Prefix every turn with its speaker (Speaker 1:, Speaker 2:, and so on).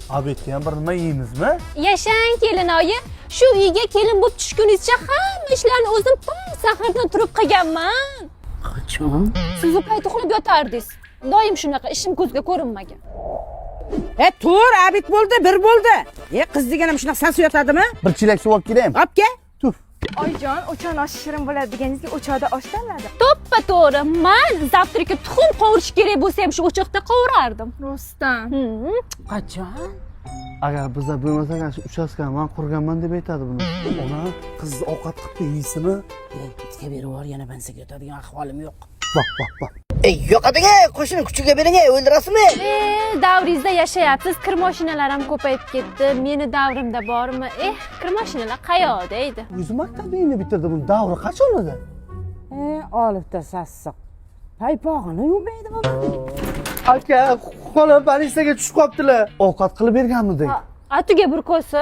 Speaker 1: Obedga ham bir nima yeymizmi?
Speaker 2: Yashang kelinoyi. Shu uyga kelin bo'lib tushgunizcha hamma ishlarni o'zim sahardan turib qilganman.
Speaker 3: Qachon?
Speaker 2: Siz u payt uxlab yotardingiz. Doim shunaqa ishim ko'zga ko'rinmagan.
Speaker 3: Tur, abit bo'ldi, bir bo'ldi. Qiz degan ham shunaqa sansi yotadimi?
Speaker 1: Bir chelak suv olib kelay.
Speaker 3: Olib kel.
Speaker 1: Tuf.
Speaker 4: Oyijon, o'choqni osh shirin bo'ladi deganingizga o'choqda osh tanladi.
Speaker 2: To'ppa to'g'ri. Men zavtraki tuxum qovurish kerak bo'lsa ham shu o'choqda qovurardim.
Speaker 4: Rostdan.
Speaker 3: Qachon?
Speaker 1: Agar bizda bo'lmasa ham shu uchastkani men qurganman deb aytadi buni. Ona qiz ovqat qilib yeysimi?
Speaker 3: Itga berib yubor, yana bansaga yotadigan ahvolim yo'q.
Speaker 1: Bak.
Speaker 5: Yo'qading, qo'shini kuchiga bering, o'ldirasizmi?
Speaker 2: Davringizda yashayapsiz, kir mashinalar ham ko'payib ketdi. Meni davrimda bormi? Kir mashinalar qayoqda edi?
Speaker 1: O'zi maktabingni bitirdi, buni davri qachon edi?
Speaker 3: Olibda sassiq. Paypog'ini yuvmaydi bu.
Speaker 1: Aka, xola politsiyaga tushib qolibdilar. Ovqat qilib berganmidik.
Speaker 2: Atuga bir kosa.